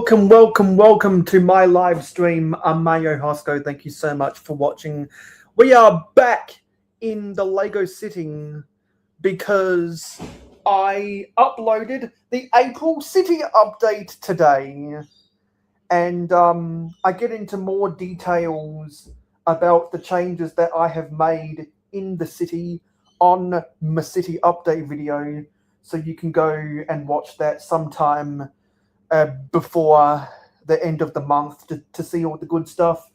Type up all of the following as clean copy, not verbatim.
Welcome to my live stream. I'm mayohosko. Thank you so much for watching. We are back in the Lego City because I uploaded the April City update today. And I get into more details about the changes that I have made in the city on my city update video. So you can go and watch that sometime before the end of the month to see all the good stuff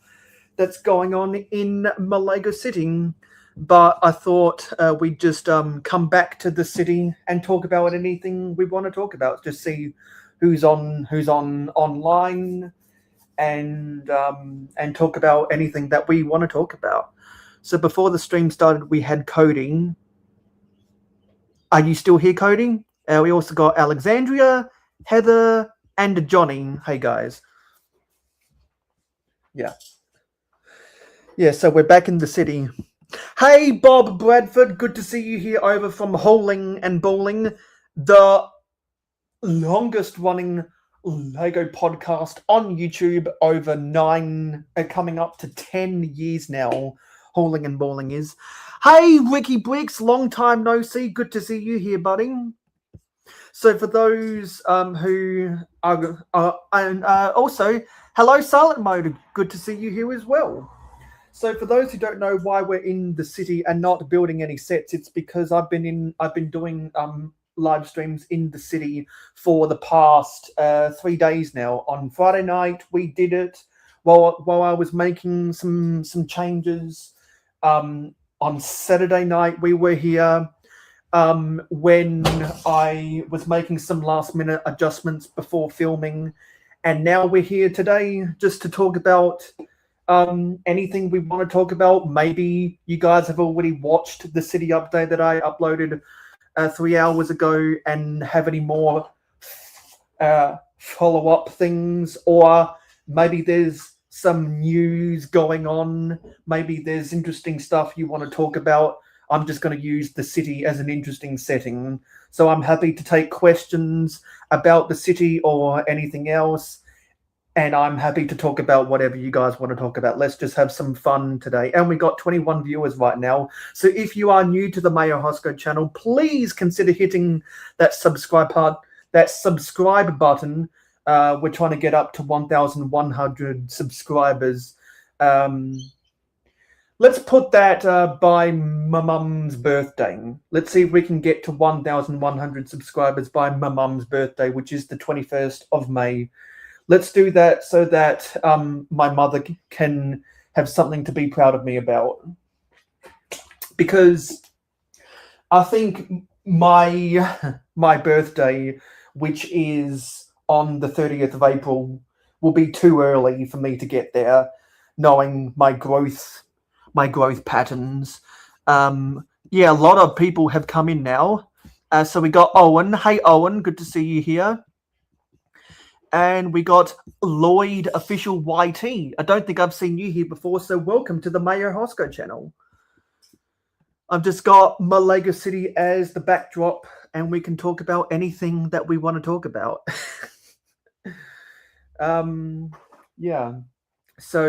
that's going on in Lego City. But I thought we'd just come back to the city and talk about anything we want to talk about. Just see who's on online and talk about anything that we want to talk about. So before the stream started, we had Cody. Are you still here, Cody? We also got Alexandria, Heather, and Johnny. Hey guys. Yeah, so we're back in the city. Hey Bob Bradford, good to see you here over from Holing and Bowling, the longest running Lego podcast on YouTube, over 9 coming up to 10 years now. Holing and Bowling is. Hey Ricky Briggs, long time no see, good to see you here, buddy. So for those who are and also, hello Silent Mode, good to see you here as well. So for those who don't know why we're in the city and not building any sets, it's because I've been doing live streams in the city for the past 3 days now. On Friday night we did it while I was making some changes. On Saturday night we were here when I was making some last minute adjustments before filming, and now we're here today just to talk about anything we want to talk about. Maybe you guys have already watched the city update that I uploaded 3 hours ago and have any more follow-up things, or maybe there's some news going on, maybe there's interesting stuff you want to talk about. I'm just going to use the city as an interesting setting. So I'm happy to take questions about the city or anything else. And I'm happy to talk about whatever you guys want to talk about. Let's just have some fun today. And we got 21 viewers right now. So if you are new to the mayohosko channel, please consider hitting that subscribe button. We're trying to get up to 1,100 subscribers. Let's put that by my mum's birthday. Let's see if we can get to 1,100 subscribers by my mum's birthday, which is the 21st of May. Let's do that so that my mother can have something to be proud of me about. Because I think my birthday, which is on the 30th of April, will be too early for me to get there, knowing my growth patterns. Yeah, a lot of people have come in now. So we got Owen. Hey Owen, good to see you here. And we got Lloyd Official YT. I don't think I've seen you here before, so welcome to the mayohosko channel. I've just got my Lego City as the backdrop, and we can talk about anything that we want to talk about. Yeah. So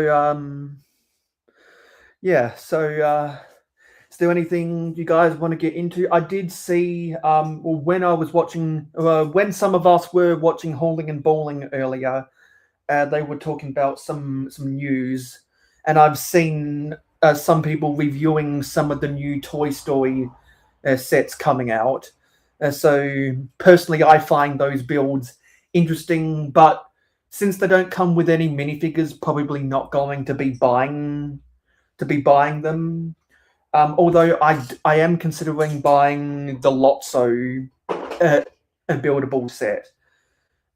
is there anything you guys want to get into? I did see when I was watching, when some of us were watching Holing and Bowling earlier, they were talking about some news, and I've seen some people reviewing some of the new Toy Story sets coming out. So personally, I find those builds interesting, but since they don't come with any minifigures, probably not going to be buying them. Although I am considering buying the Lotso a buildable set.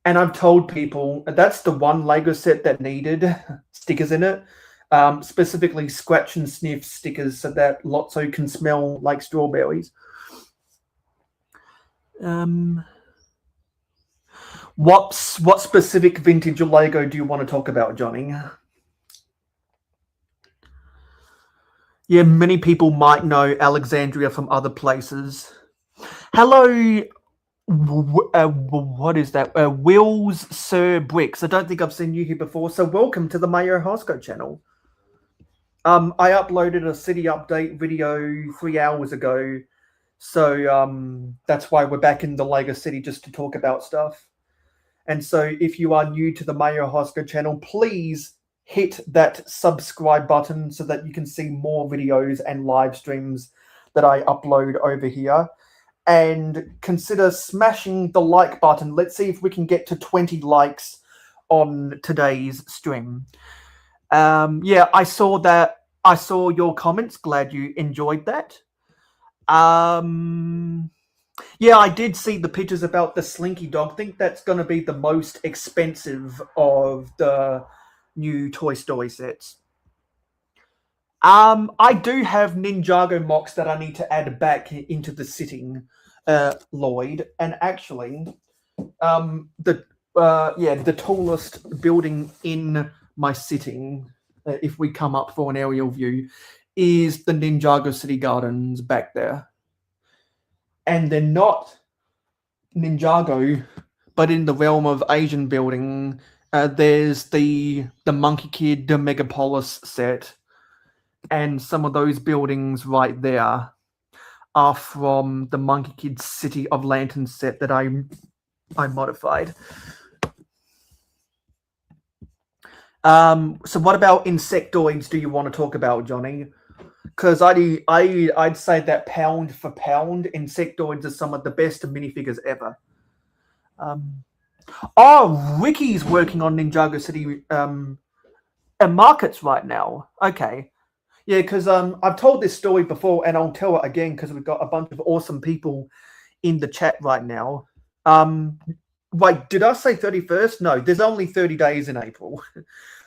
And I've told people that's the one Lego set that needed stickers in it. Specifically scratch and sniff stickers so that Lotso can smell like strawberries. What specific vintage Lego do you want to talk about, Johnny? Yeah, many people might know Alexandria from other places. Hello, What is that? Wills Sir Bricks. I don't think I've seen you here before, so welcome to the mayohosko channel. I uploaded a city update video 3 hours ago, so that's why we're back in the Lego City just to talk about stuff. And so if you are new to the mayohosko channel, please hit that subscribe button so that you can see more videos and live streams that I upload over here. And consider smashing the like button. Let's see if we can get to 20 likes on today's stream. Yeah, I saw that. I saw your comments. Glad you enjoyed that. Yeah, I did see the pictures about the Slinky Dog. I think that's going to be the most expensive of the new Toy Story sets. I do have Ninjago mocks that I need to add back into the sitting, Lloyd. And actually, the tallest building in my sitting, if we come up for an aerial view, is the Ninjago City Gardens back there. And they're not Ninjago, but in the realm of Asian building, there's the Monkey Kid, the Megapolis set, and some of those buildings right there are from the Monkey Kid City of Lanterns set that I modified. So what about insectoids do you want to talk about, Johnny? Because I'd say that pound for pound, insectoids are some of the best minifigures ever. Ricky's working on Ninjago City markets right now. Okay. Yeah, because I've told this story before, and I'll tell it again because we've got a bunch of awesome people in the chat right now. Wait, did I say 31st? No, there's only 30 days in April.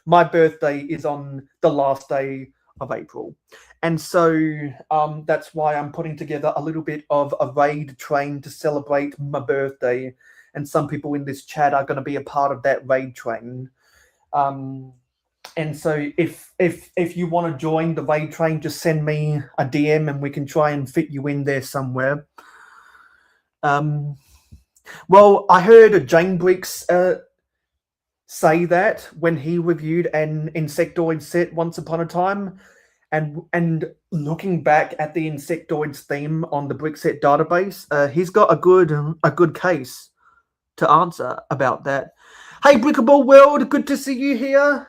My birthday is on the last day of April. And so that's why I'm putting together a little bit of a raid train to celebrate my birthday. And some people in this chat are going to be a part of that raid train. And so if you want to join the raid train, just send me a DM and we can try and fit you in there somewhere. Well, I heard Jane Bricks say that when he reviewed an insectoid set once upon a time, and looking back at the insectoids theme on the Brickset database, he's got a good case to answer about that. Hey, Brickable World, good to see you here.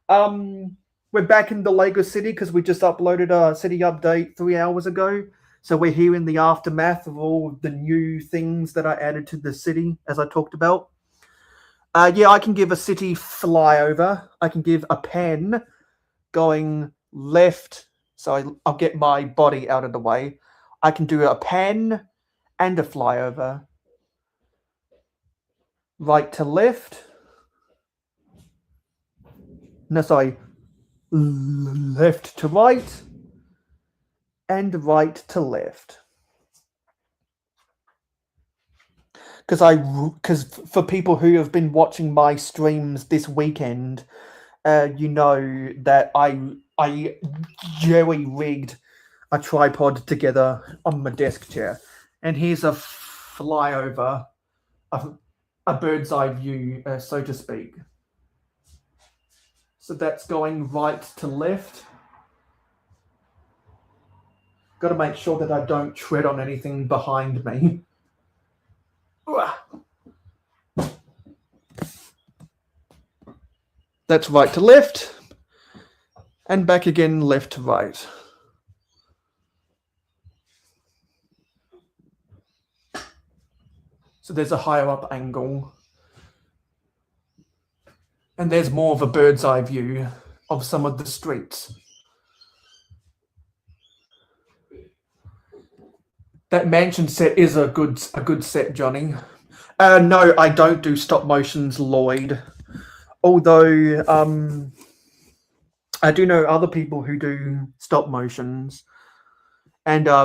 We're back in the Lego City because we just uploaded a city update 3 hours ago. So we're here in the aftermath of all the new things that I added to the city, as I talked about. Yeah, I can give a city flyover. I can give a pen going left. So I'll get my body out of the way. I can do a pen and a flyover. Right to left. No, sorry. Left to right. And right to left. Because for people who have been watching my streams this weekend, you know that I jerry-rigged a tripod together on my desk chair. And here's a flyover, a bird's eye view, so to speak. So that's going right to left. Got to make sure that I don't tread on anything behind me. That's right to left. And back again, left to right. So there's a higher up angle. And there's more of a bird's eye view of some of the streets. That mansion set is a good set, Johnny. No, I don't do stop motions, Lloyd. Although I do know other people who do stop motions. And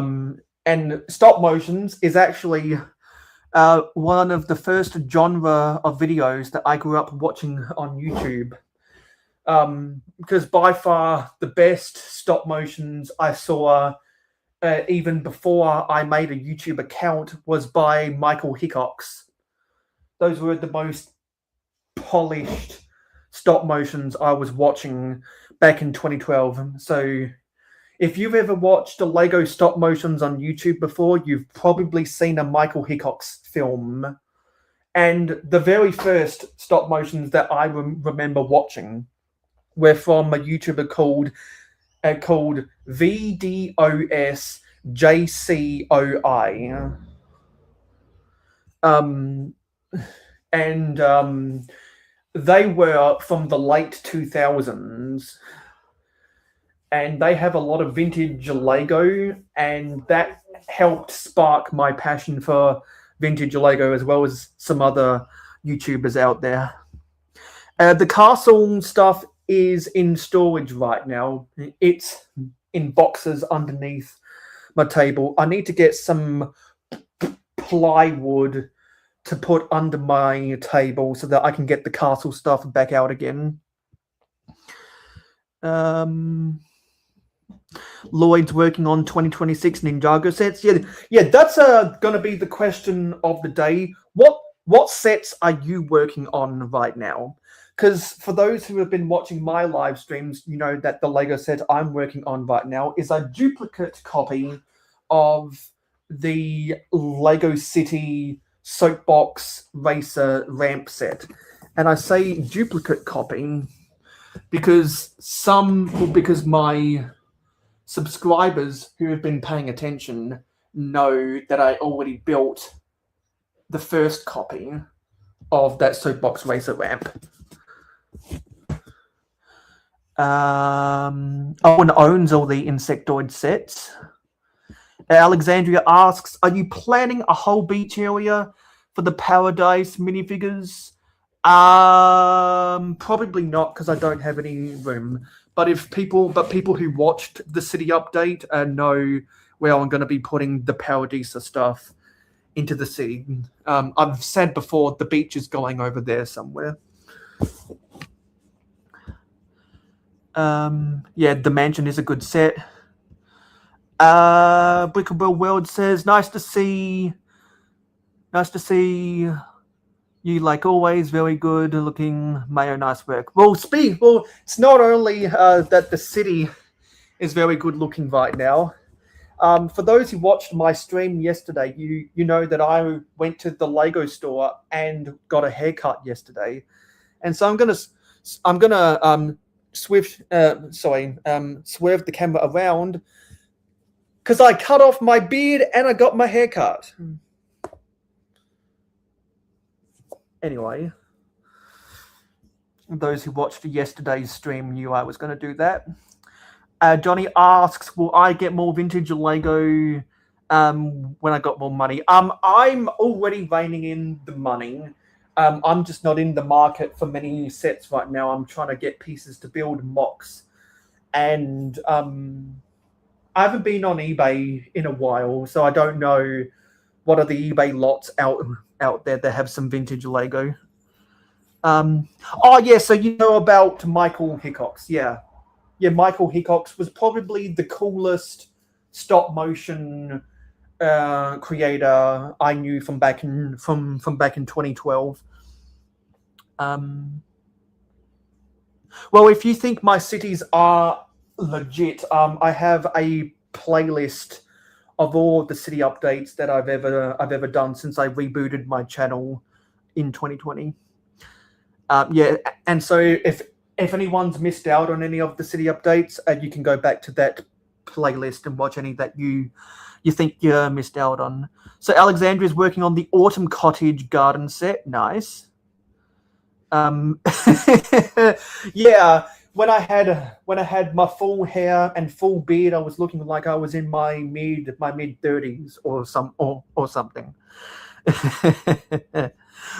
stop motions is actually one of the first genre of videos that I grew up watching on YouTube. Because by far the best stop motions I saw even before I made a YouTube account, was by Michael Hickox. Those were the most polished stop motions I was watching back in 2012. So if you've ever watched the Lego stop motions on YouTube before, you've probably seen a Michael Hickox film. And the very first stop motions that I remember watching were from a YouTuber called VDOS JCOI. And they were from the late 2000s, and they have a lot of vintage Lego, and that helped spark my passion for vintage Lego, as well as some other YouTubers out there. The castle stuff is in storage right now. It's in boxes underneath my table. I need to get some plywood to put under my table so that I can get the castle stuff back out again. Lloyd's working on 2026 Ninjago sets. Yeah, that's going to be the question of the day. What sets are you working on right now? Because for those who have been watching my live streams, you know that the Lego set I'm working on right now is a duplicate copy of the Lego City Soapbox Racer ramp set. And I say duplicate copy because my subscribers who have been paying attention know that I already built the first copy of that Soapbox Racer ramp. Owen owns all the Insectoid sets. Alexandria asks, are you planning a whole beach area for the Paradise minifigures? Probably not, because I don't have any room. But people who watched the city update know where I'm going to be putting the Paradisa stuff into the city. I've said before, the beach is going over there somewhere. Yeah, the mansion is a good set. Brickable World says, nice to see you like always. Very good looking, Mayo. Nice work. Well, it's not only that the city is very good looking right now. For those who watched my stream yesterday, you know that I went to the Lego store and got a haircut yesterday, and so I'm gonna swerve the camera around because I cut off my beard and I got my haircut. Anyway, those who watched yesterday's stream knew I was going to do that. Johnny asks, will I get more vintage Lego when I got more money? I'm already reining in the money. I'm just not in the market for many sets right now. I'm trying to get pieces to build mocks. And I haven't been on eBay in a while, so I don't know what are the eBay lots out there that have some vintage Lego. So you know about Michael Hickox. Yeah, Michael Hickox was probably the coolest stop motion creator I knew from back in 2012. Well, if you think my cities are legit, I have a playlist of all the city updates that I've ever done since I rebooted my channel in 2020. And so if anyone's missed out on any of the city updates, you can go back to that playlist and watch any that you think you missed out on. So Alexandria is working on the Autumn Cottage garden set. Nice. Yeah. When I had my full hair and full beard, I was looking like I was in my mid 30s or something.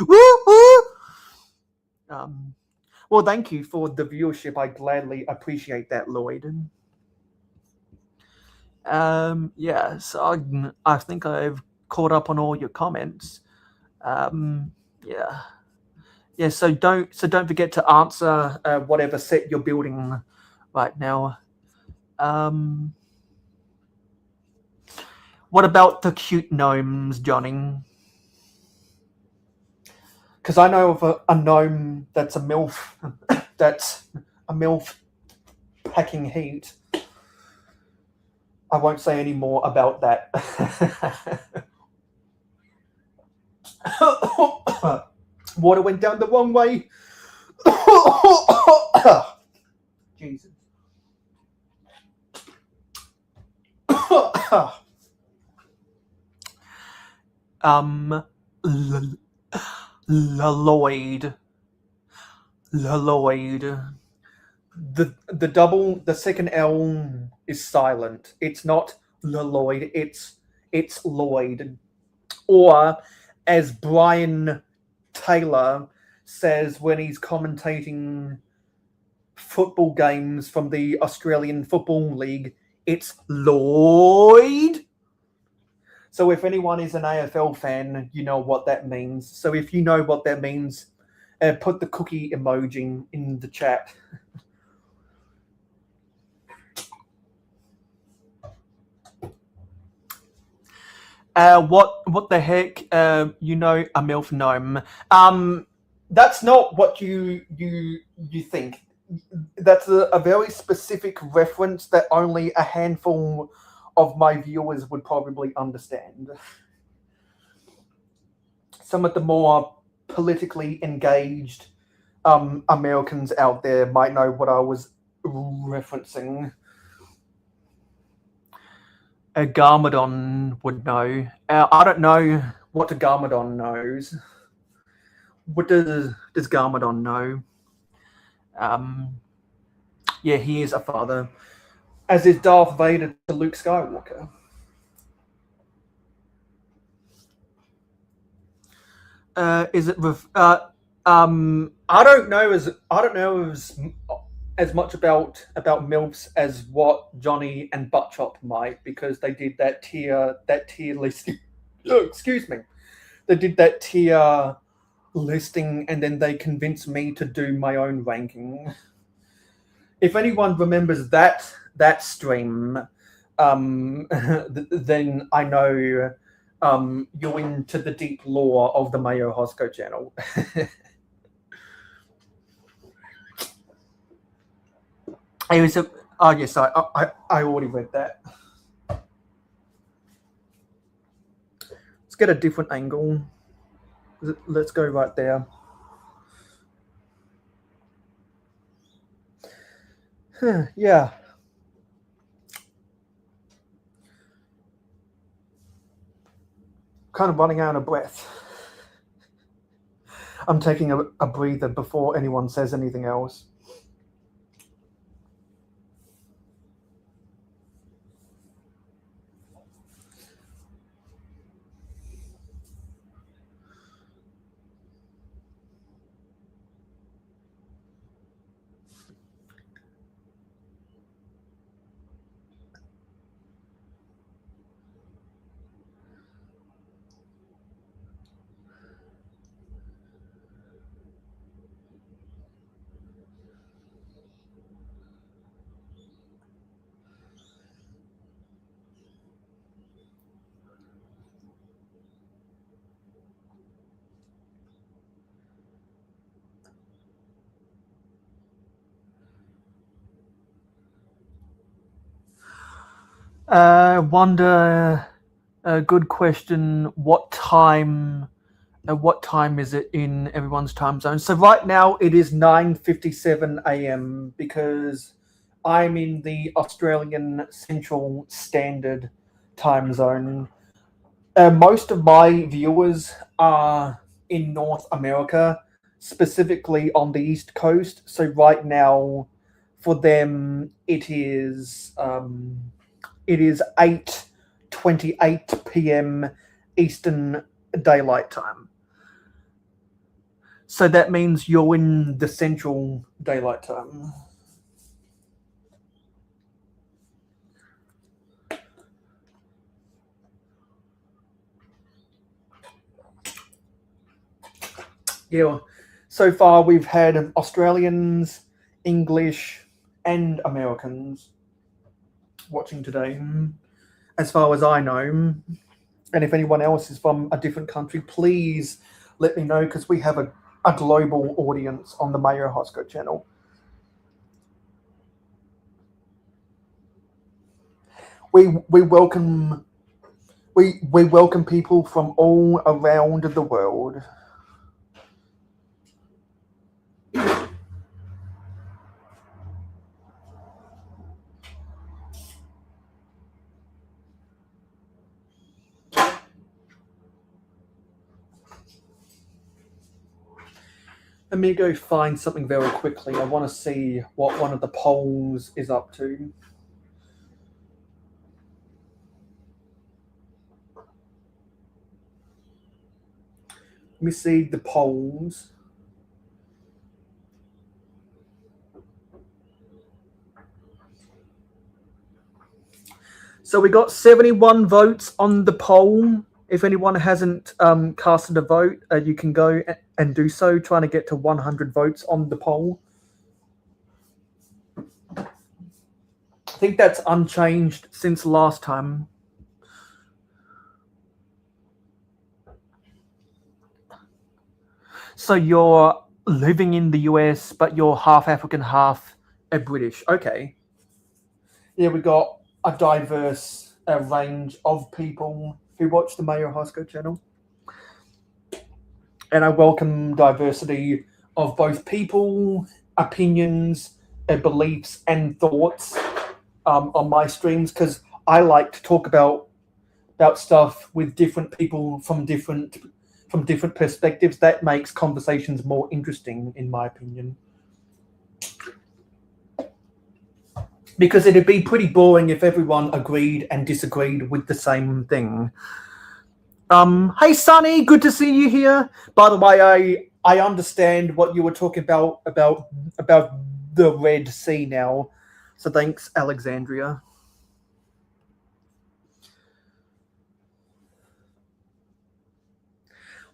Woo woo. Well, thank you for the viewership. I gladly appreciate that, Lloyd. So I think I've caught up on all your comments. So don't forget to answer whatever set you're building right now. What about the cute gnomes, Johnny? Because I know of a gnome that's a MILF, that's a MILF packing heat. I won't say any more about that. Water went down the wrong way. Jesus. Lloyd. The second L is silent. It's not Lloyd. It's Lloyd. Or as Brian Taylor says when he's commentating football games from the Australian Football League, it's Lloyd. So if anyone is an AFL fan, you know what that means. So if you know what that means, put the cookie emoji in the chat. What the heck? You know, a MILF gnome. That's not what you think. That's a very specific reference that only a handful of my viewers would probably understand. Some of the more politically engaged Americans out there might know what I was referencing. A Garmadon would know. I don't know what a Garmadon knows. What does Garmadon know? Yeah, he is a father, as is Darth Vader to Luke Skywalker. Is it? I don't know as much about MILFs as what Johnny and Buttchop might, because they did that tier listing. Excuse me. They did that tier listing, and then they convinced me to do my own ranking. If anyone remembers that stream, then I know you're into the deep lore of the mayohosko channel. It was yes, I already read that. Let's get a different angle. Let's go right there. Yeah. Kind of running out of breath. I'm taking a breather before anyone says anything else. Wonder, a good question. What time is it in everyone's time zone? So right now it is 9:57 a.m. because I'm in the Australian Central Standard Time Zone. Most of my viewers are in North America, specifically on the East Coast. So right now, for them, it is 8:28 p.m. Eastern Daylight Time. So that means you're in the Central Daylight Time. Yeah. So far, we've had Australians, English, and Americans watching today. as far as I know. And if anyone else is from a different country, please let me know, because we have a global audience on the Mayohosko channel. We welcome people from all around the world. Let me go find something very quickly. I want to see what one of the polls is up to. Let me see the polls. So we got 71 votes on the poll. If anyone hasn't casted a vote, you can go and do so, trying to get to 100 votes on the poll. I think that's unchanged since last time. So you're living in the US, but you're half African, half British. Okay. Yeah, we got a diverse range of people who watch the Mayohosko channel. And I welcome diversity of both people, opinions, beliefs, and thoughts on my streams, because I like to talk about stuff with different people from different perspectives. That makes conversations more interesting, in my opinion. Because it'd be pretty boring if everyone agreed and disagreed with the same thing. Hey Sonny, good to see you here. By the way, I understand what you were talking about the Red Sea now. So thanks, Alexandria.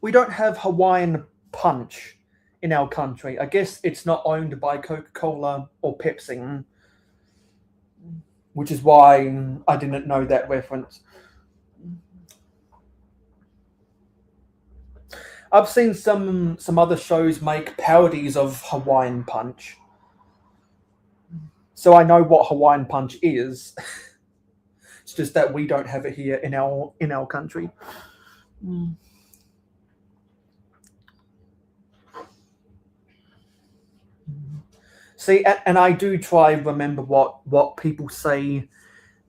We don't have Hawaiian Punch in our country. I guess it's not owned by Coca-Cola or Pepsi, which is why I didn't know that reference. I've seen some other shows make parodies of Hawaiian Punch, so I know what Hawaiian Punch is. It's just that we don't have it here in our country. See, and I do try remember what people say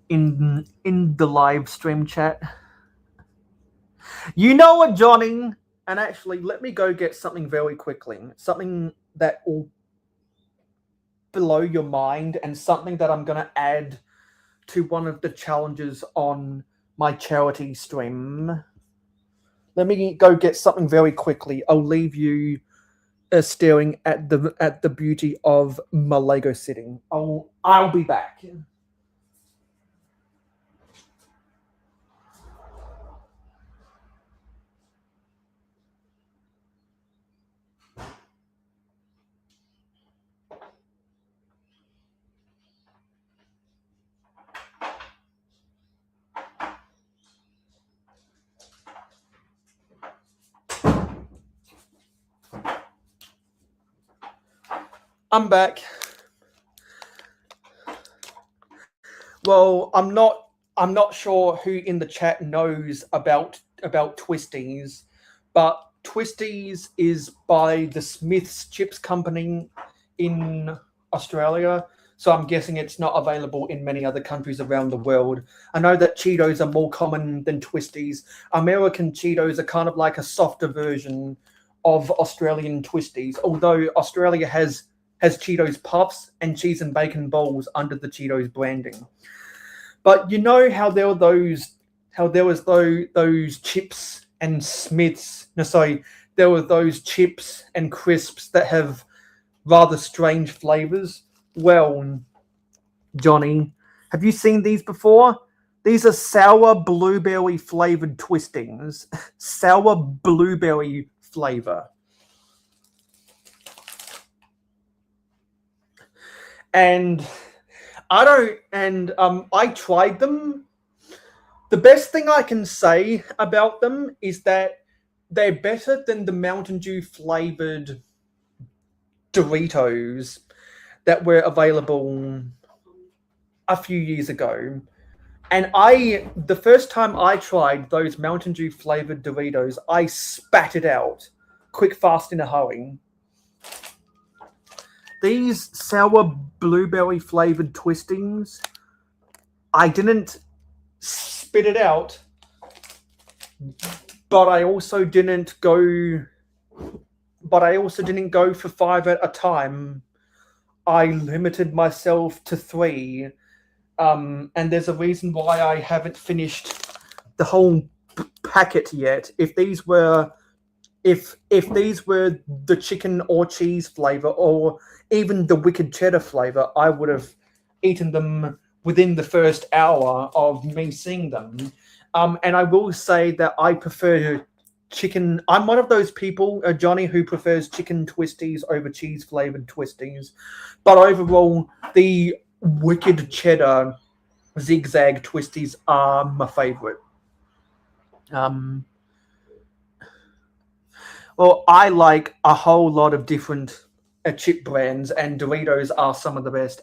in the live stream chat. You know what, Johnny? And actually, let me go get something very quickly. Something that will blow your mind, and something that I'm going to add to one of the challenges on my charity stream. Let me go get something very quickly. I'll leave you staring at the beauty of my Lego setting. I'll be back. I'm back. Well, I'm not sure who in the chat knows about Twisties, but Twisties is by the Smith's Chips Company in Australia. So I'm guessing it's not available in many other countries around the world. I know that Cheetos are more common than Twisties. American Cheetos are kind of like a softer version of Australian Twisties, although Australia has Cheetos Puffs and cheese and bacon bowls under the Cheetos branding. But you know how there was those chips and Smiths. No, sorry, there were those chips and crisps that have rather strange flavors. Well, Johnny, have you seen these before? These are sour blueberry flavored twistings. Sour blueberry flavor. And I tried them, The best thing I can say about them is that they're better than the Mountain Dew flavored Doritos that were available a few years ago. And the first time I tried those Mountain Dew flavored Doritos, I spat it out quick, fast, in a hurry. These sour blueberry flavored twistings, I didn't spit it out, but I also didn't go. But I also didn't go for 5 at a time. I limited myself to 3. And there's a reason why I haven't finished the whole packet yet. If these were the chicken or cheese flavor, or even the wicked cheddar flavor, I would have eaten them within the first hour of me seeing them. And I will say that I prefer chicken. I'm one of those people, Johnny, who prefers chicken twisties over cheese flavored twisties. But overall, the wicked cheddar zigzag twisties are my favorite. Well, I like a whole lot of different chip brands, and Doritos are some of the best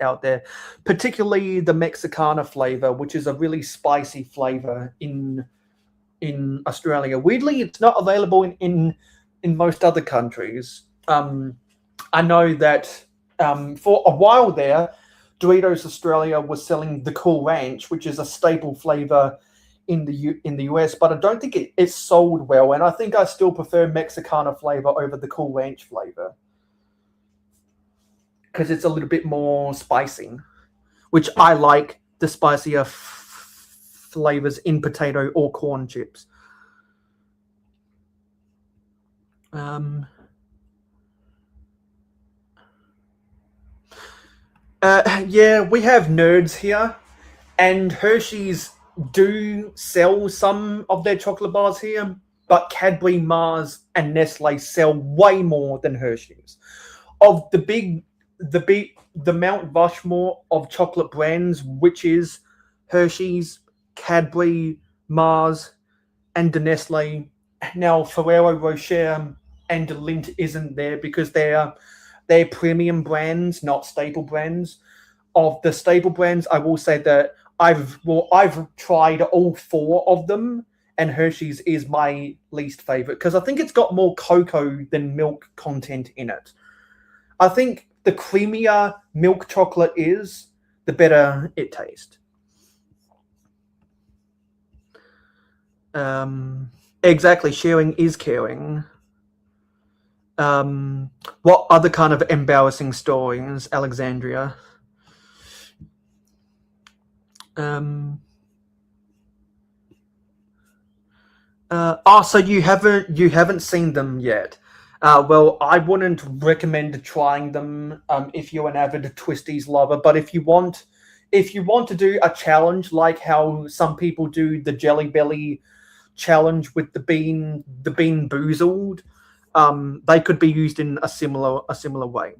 out there. Particularly the Mexicana flavor, which is a really spicy flavor in Australia. Weirdly, it's not available in most other countries. I know that for a while there, Doritos Australia was selling the Cool Ranch, which is a staple flavor in the US, but I don't think it's sold well, and I think I still prefer Mexicana flavor over the Cool Ranch flavor because it's a little bit more spicy, which I like the spicier flavors in potato or corn chips. Yeah, we have nerds here, and Hershey's do sell some of their chocolate bars here, but Cadbury, Mars, and Nestle sell way more than Hershey's. Of the Mount Rushmore of chocolate brands, which is Hershey's, Cadbury, Mars, and the Nestle. Now Ferrero Rocher and Lindt isn't there because they're premium brands, not staple brands. Of the staple brands, I will say that I've tried all 4 of them, and Hershey's is my least favorite because I think it's got more cocoa than milk content in it. I think the creamier milk chocolate is, the better it tastes. Exactly, sharing is caring. What other kind of embarrassing stories, Alexandria? So you haven't seen them yet. Well, I wouldn't recommend trying them if you're an avid Twisties lover. But if you want to do a challenge like how some people do the Jelly Belly challenge with the bean boozled, they could be used in a similar way.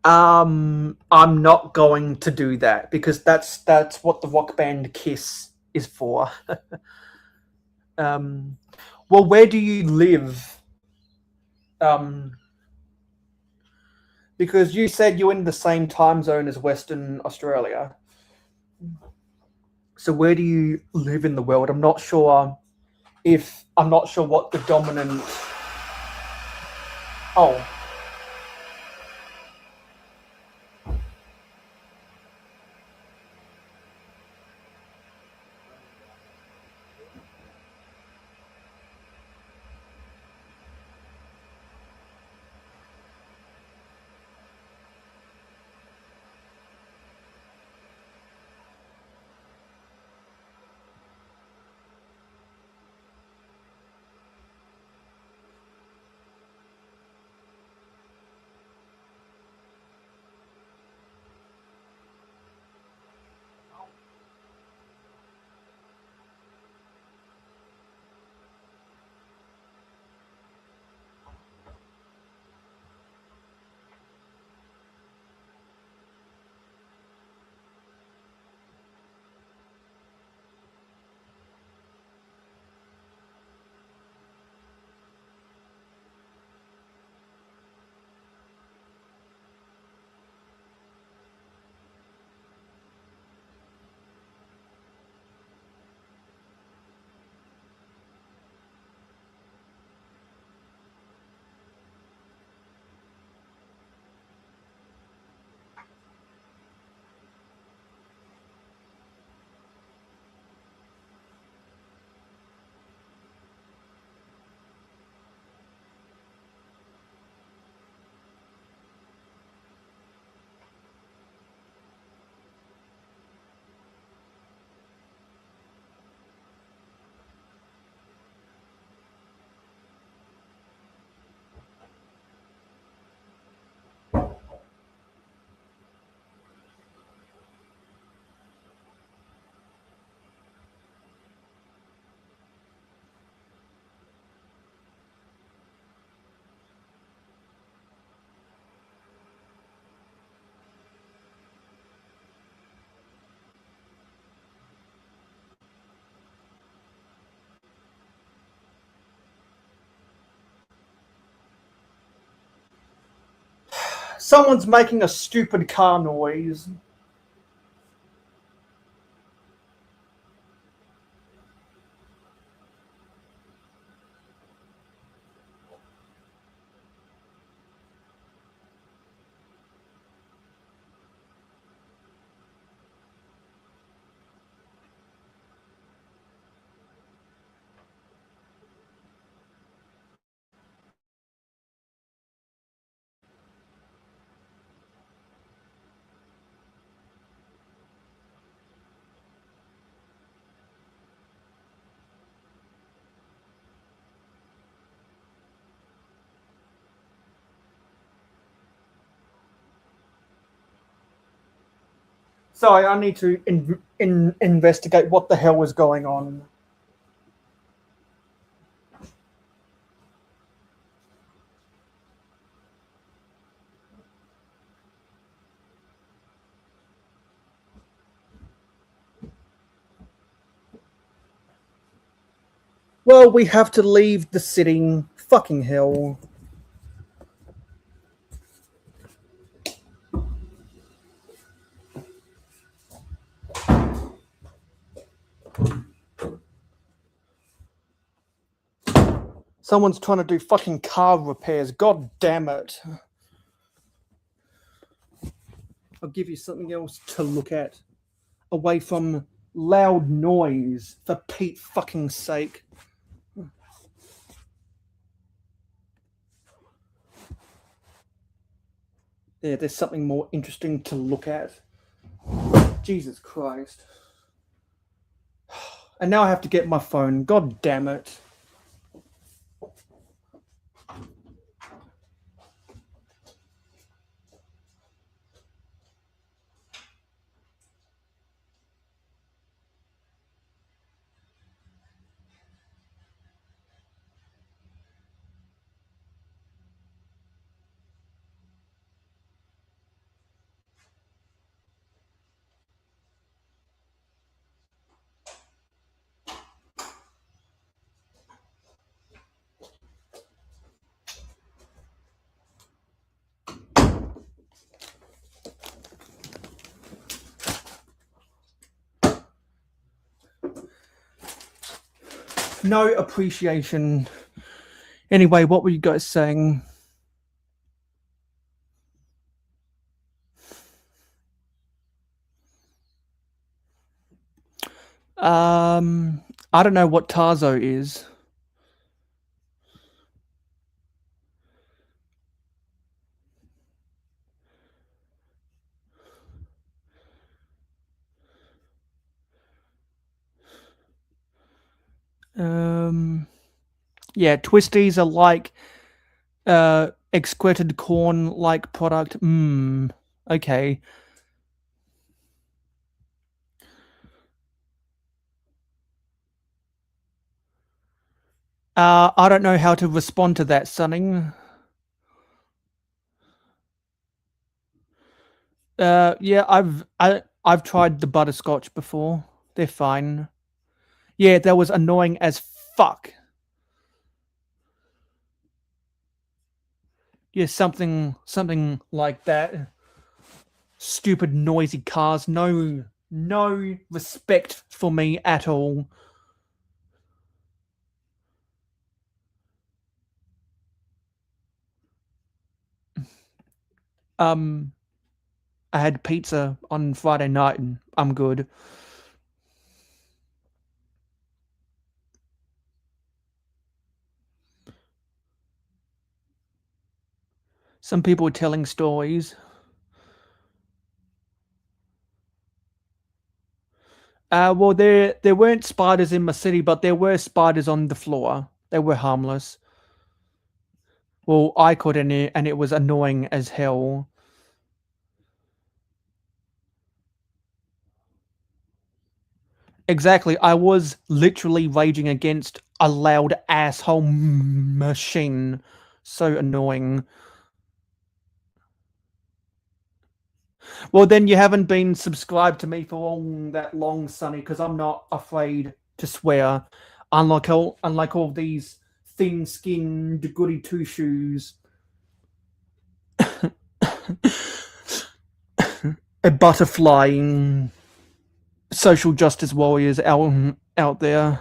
I'm not going to do that because that's what the rock band Kiss is for. Well, where do you live? Because you said you're in the same time zone as Western Australia. So where do you live in the world? I'm not sure what the dominant. Oh. Someone's making a stupid car noise. Sorry, I need to investigate what the hell is going on. Well, we have to leave the city. Fucking hell. Someone's trying to do fucking car repairs. God damn it. I'll give you something else to look at. Away from loud noise, for Pete's fucking sake. Yeah, there's something more interesting to look at. Jesus Christ. And now I have to get my phone. God damn it. No appreciation. Anyway, what were you guys saying? I don't know what Tarzo is. Yeah, twisties are like excreted corn like product. Okay. I don't know how to respond to that, Sunning. Yeah, I've tried the butterscotch before. They're fine. Yeah, that was annoying as fuck. Yeah, something like that. Stupid noisy cars. No respect for me at all. I had pizza on Friday night and I'm good. Some people were telling stories. Well, there weren't spiders in my city, but there were spiders on the floor. They were harmless. Well, I caught in it, and it was annoying as hell. Exactly. I was literally raging against a loud asshole machine. So annoying. Well, then you haven't been subscribed to me for all that long, Sonny, because I'm not afraid to swear. Unlike all these thin-skinned goody two-shoes. a butterfly social justice warriors out there.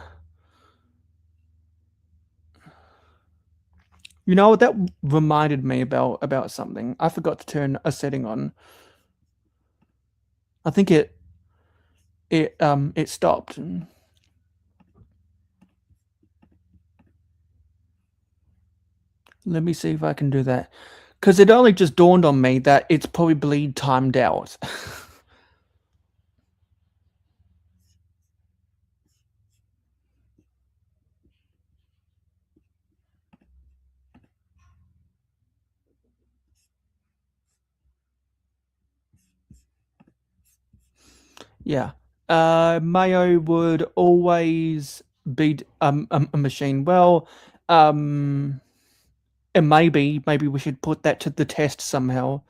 You know, that reminded me about something. I forgot to turn a setting on. I think it stopped. Let me see if I can do that. Because it only just dawned on me that it's probably timed out. Yeah. Mayo would always beat a machine. Well, and maybe we should put that to the test somehow.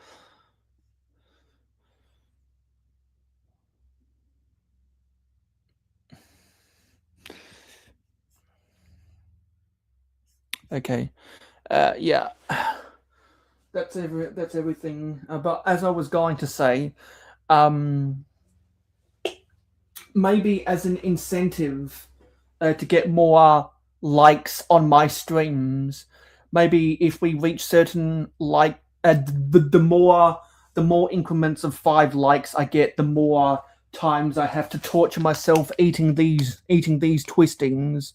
Okay. Yeah. That's everything. But as I was going to say, um, maybe as an incentive to get more likes on my streams, maybe if we reach certain the more increments of 5 likes I get, the more times I have to torture myself eating these twistings,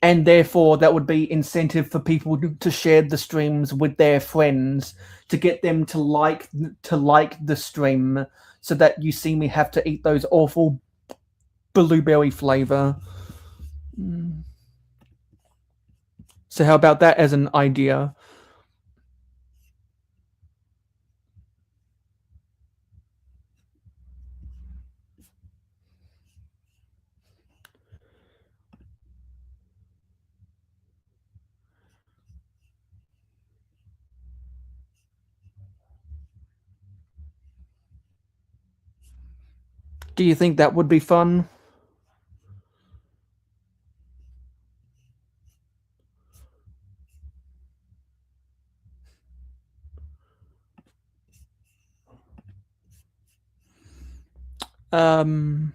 and therefore that would be incentive for people to share the streams with their friends to get them to like the stream, so that you see me have to eat those awful blueberry flavor. So how about that as an idea? Do you think that would be fun? Um,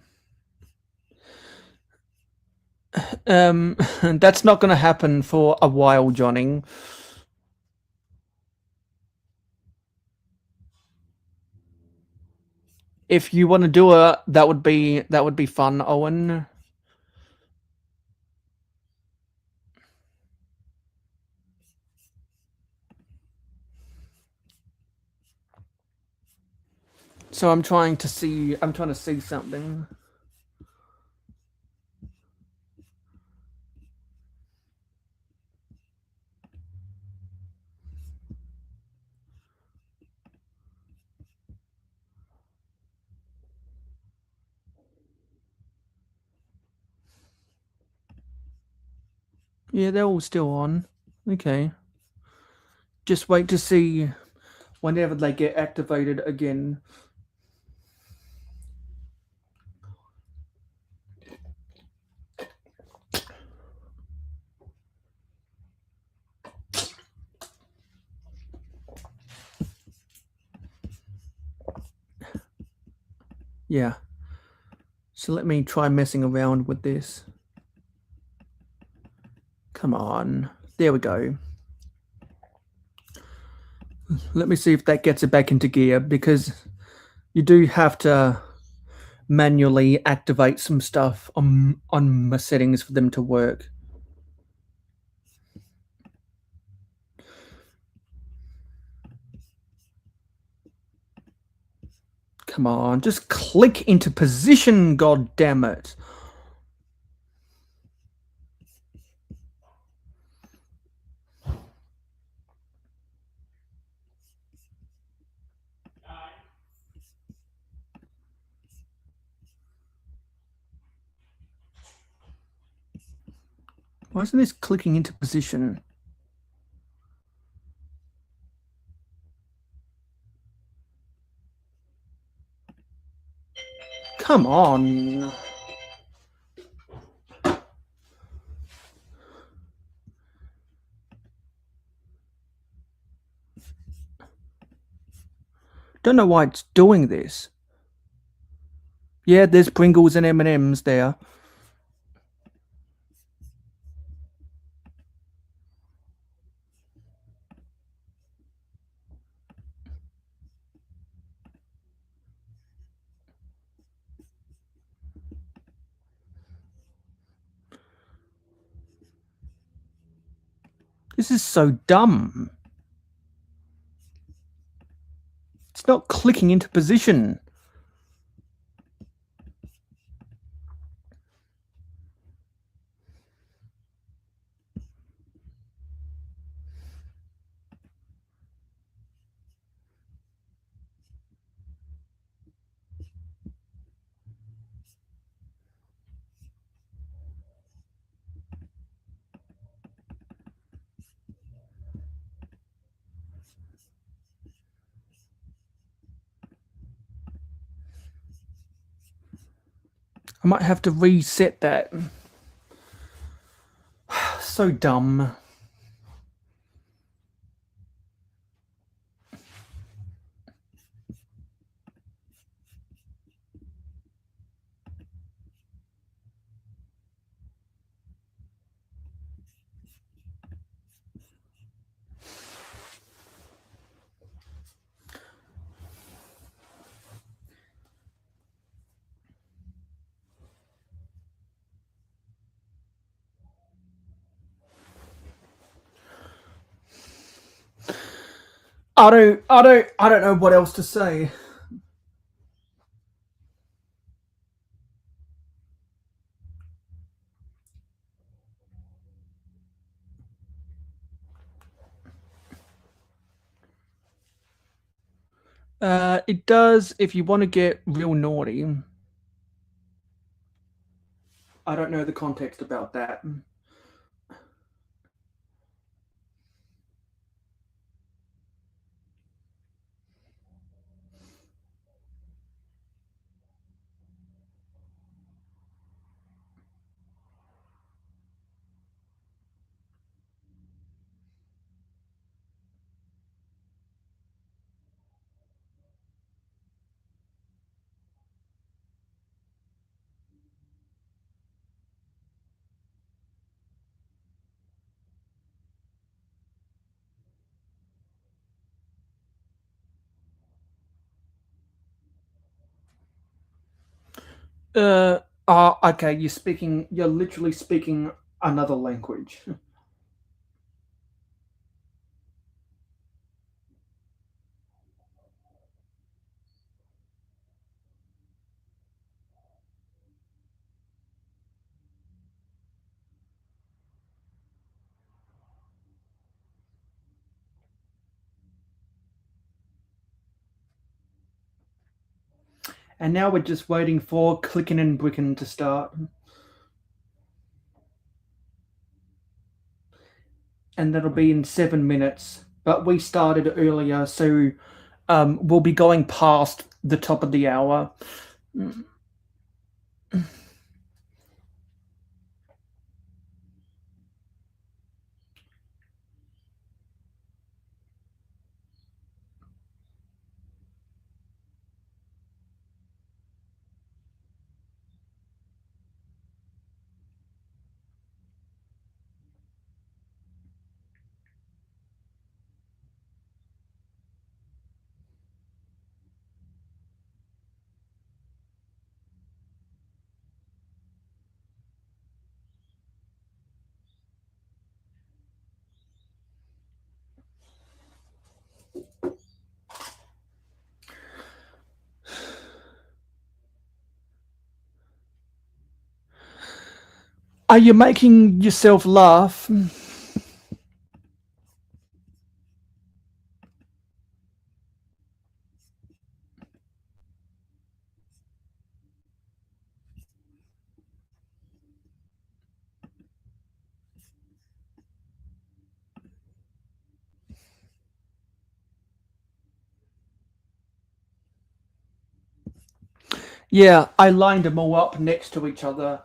that's not going to happen for a while, Johnny. If you want to do it, that would be fun, Owen. So I'm trying to see something. Yeah, they're all still on. Okay. Just wait to see whenever they get activated again. Yeah. So let me try messing around with this. Come on. There we go. Let me see if that gets it back into gear, because you do have to manually activate some stuff on my settings for them to work. Come on, just click into position, god damn it. Why isn't this clicking into position? Come on. Don't know why it's doing this. Yeah, there's Pringles and M&Ms there. This is so dumb. It's not clicking into position. I might have to reset that. So dumb. I don't know what else to say. It does if you want to get real naughty. I don't know the context about that. Okay, you're literally speaking another language. And now we're just waiting for Clickin' and Brickin' to start. And that'll be in 7 minutes. But we started earlier, so we'll be going past the top of the hour. Are you making yourself laugh? Yeah, I lined them all up next to each other.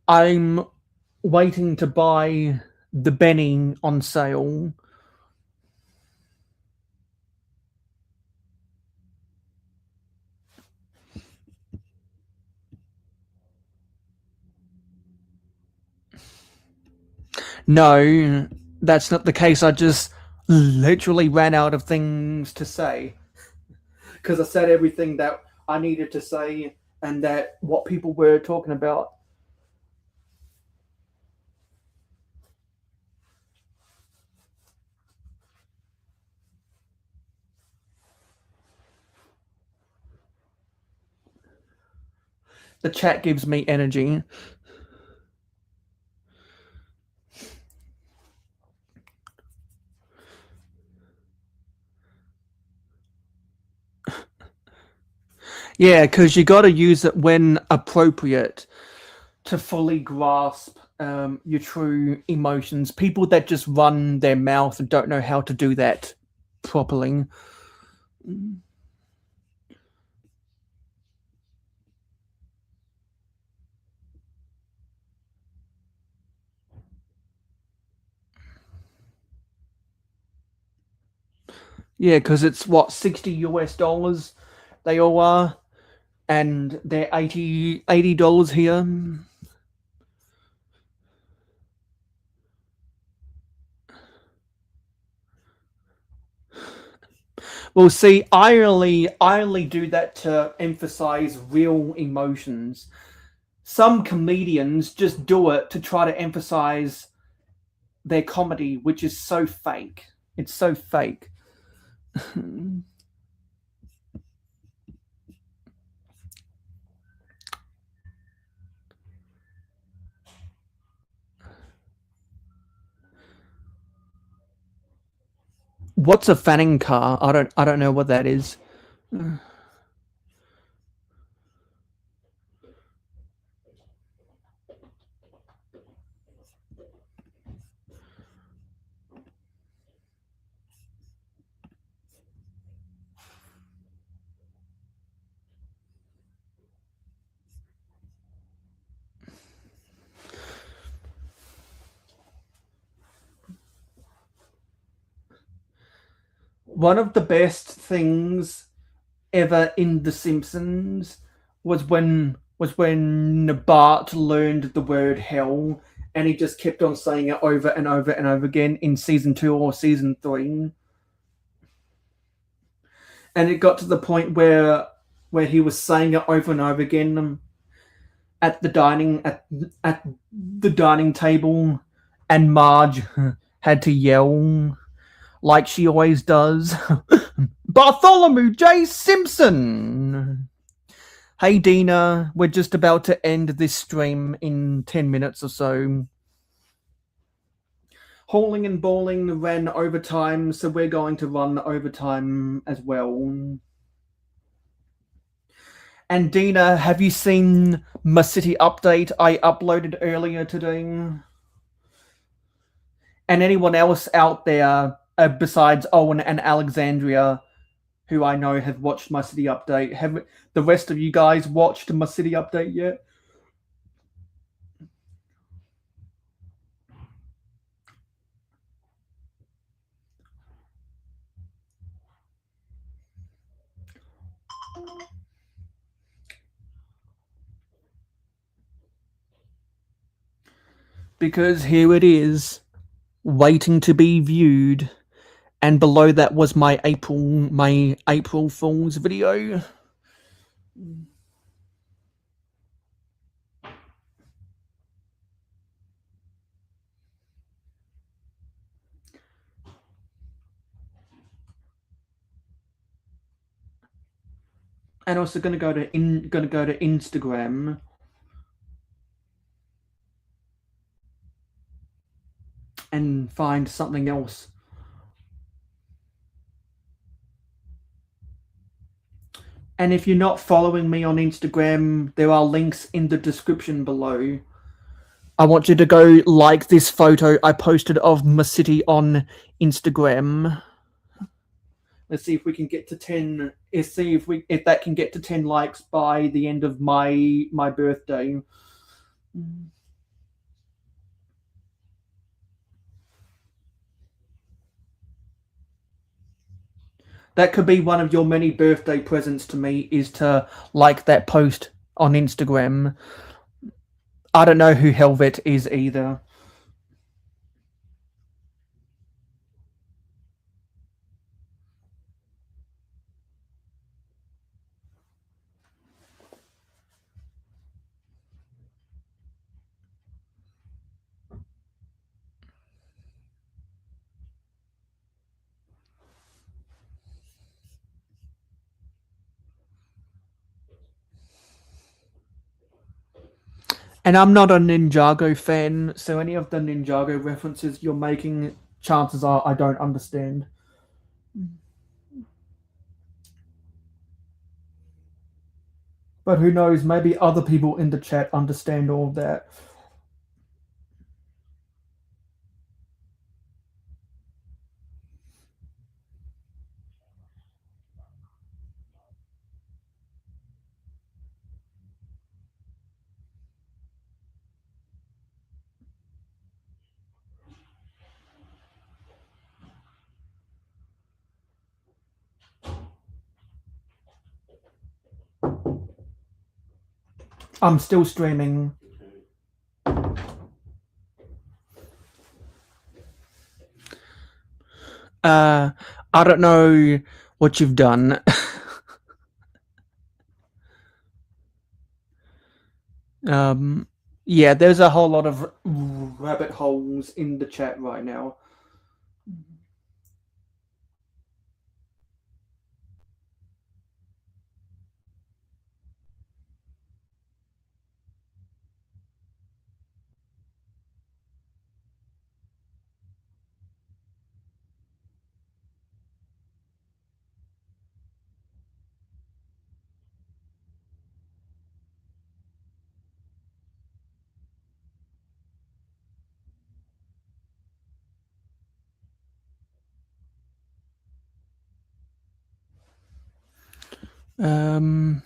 I'm waiting to buy the Benny on sale. No, that's not the case. I just literally ran out of things to say because I said everything that I needed to say and that what people were talking about. The chat gives me energy. Yeah, because you got to use it when appropriate to fully grasp your true emotions. People that just run their mouth and don't know how to do that properly. Yeah, because it's what, 60 US dollars they all are, and they're $80 here. Well, see, I only do that to emphasize real emotions. Some comedians just do it to try to emphasize their comedy, which is so fake. It's so fake. What's a fanning car? I don't know what that is. One of the best things ever in The Simpsons was when Bart learned the word hell, and he just kept on saying it over and over and over again in season 2 or season 3. And it got to the point where he was saying it over and over again at the dining table, and Marge had to yell like she always does. Bartholomew J. Simpson. Hey Dina, we're just about to end this stream in 10 minutes or so. Hauling and Bowling ran overtime, so we're going to run overtime as well. And Dina, have you seen my city update I uploaded earlier today? And anyone else out there besides Owen and Alexandria who I know have watched my city update? Have the rest of you guys watched my city update yet? Because here it is, waiting to be viewed. And below that was my April Fool's video. And also going to go to Instagram. And find something else. And if you're not following me on Instagram, there are links in the description below. I want you to go like this photo I posted of my city on Instagram. Let's see if we can get to 10. Let's see if that can get to 10 likes by the end of my birthday. That could be one of your many birthday presents to me, is to like that post on Instagram. I don't know who Helvet is either. And I'm not a Ninjago fan, so any of the Ninjago references you're making, chances are I don't understand. But who knows, maybe other people in the chat understand all of that. I'm still streaming. I don't know what you've done. Yeah, there's a whole lot of rabbit holes in the chat right now. Um,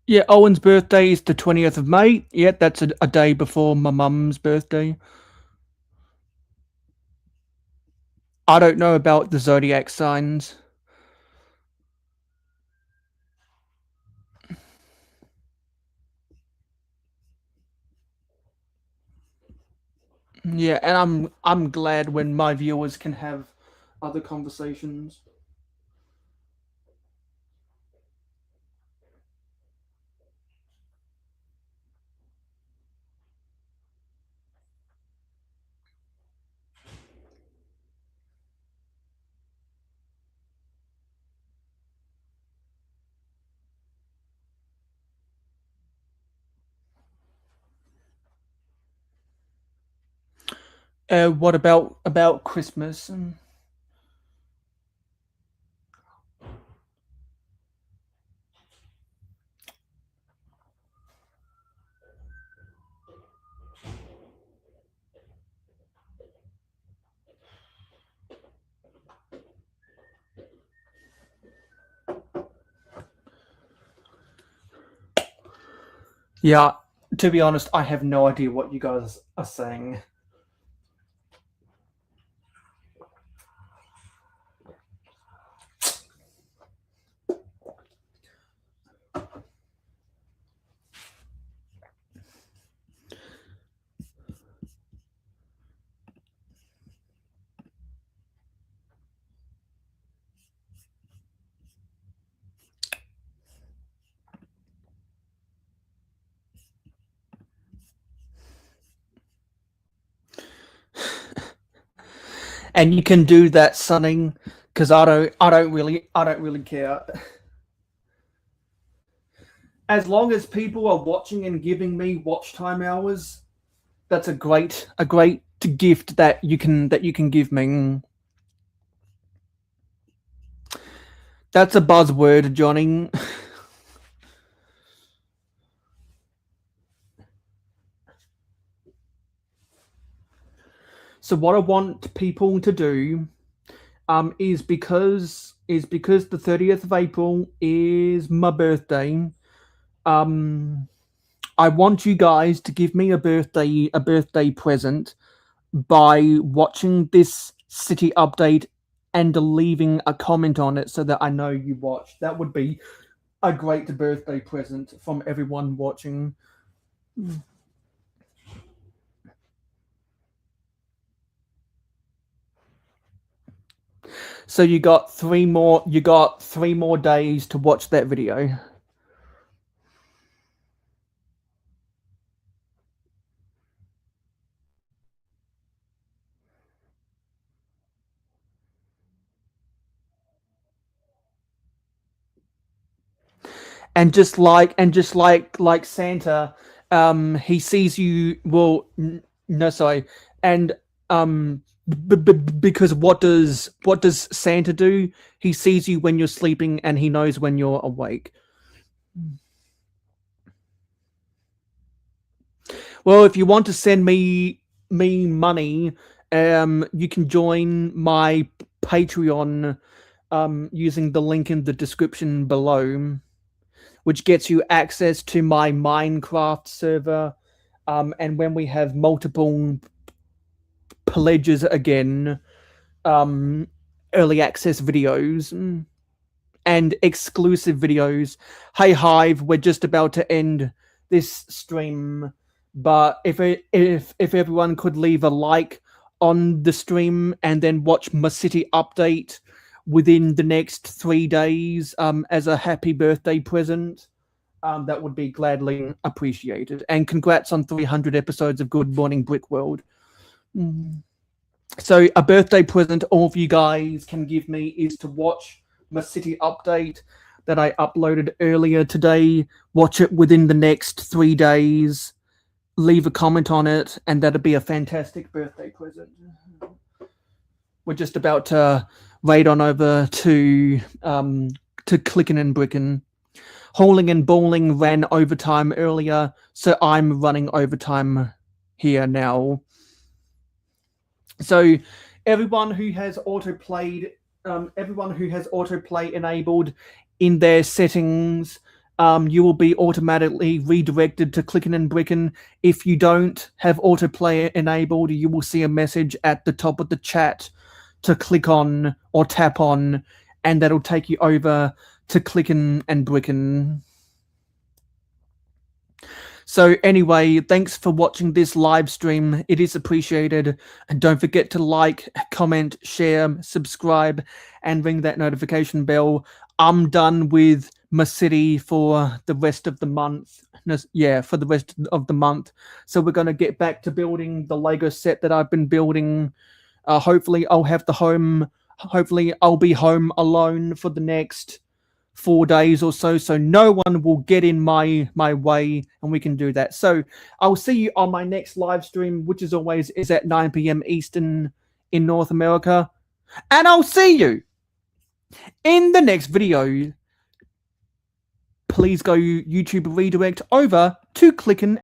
yeah, Owen's birthday is the 20th of May. Yeah, that's a day before my mum's birthday. I don't know about the zodiac signs. Yeah, and I'm glad when my viewers can have other conversations. What about Christmas? Yeah, to be honest, I have no idea what you guys are saying. And you can do that, Sunning, because I don't really care. As long as people are watching and giving me watch time hours, that's a great gift that you can give me. That's a buzzword, Johnny. So what I want people to do is because the 30th of April is my birthday. Um I want you guys to give me a birthday present by watching this city update and leaving a comment on it so that I know you watched. That would be a great birthday present from everyone watching. So you got 3 more days to watch that video. And just like Santa, he sees you. Well, no, sorry, and because what does Santa do? He sees you when you're sleeping, and he knows when you're awake. Well, if you want to send me money, you can join my Patreon using the link in the description below, which gets you access to my Minecraft server. And when we have multiple pledges again, early access videos and exclusive videos. Hey Hive, we're just about to end this stream, but if everyone could leave a like on the stream and then watch my city update within the next 3 days as a happy birthday present, that would be gladly appreciated. And congrats on 300 episodes of Good Morning Brick World. So a birthday present all of you guys can give me is to watch my city update that I uploaded earlier today. Watch it within the next 3 days. Leave a comment on it, and that'd be a fantastic birthday present. We're just about to raid on over to Clickin' and Brickin'. Hauling and Balling ran overtime earlier, so I'm running overtime here now. So everyone who has autoplay enabled in their settings, you will be automatically redirected to Clickin' and Brickin'. If you don't have autoplay enabled, you will see a message at the top of the chat to click on or tap on, and that'll take you over to Clickin' and Brickin'. So anyway, thanks for watching this live stream. It is appreciated. And don't forget to like, comment, share, subscribe, and ring that notification bell. I'm done with my city for the rest of the month. Yeah, for the rest of the month. So we're going to get back to building the Lego set that I've been building. Hopefully I'll have the home. Hopefully I'll be home alone for the next 4 days or so no one will get in my way, and we can do that. So I'll see you on my next live stream, which as always is at 9 p.m. Eastern in North America, and I'll see you in the next video. Please go YouTube redirect over to Clickin'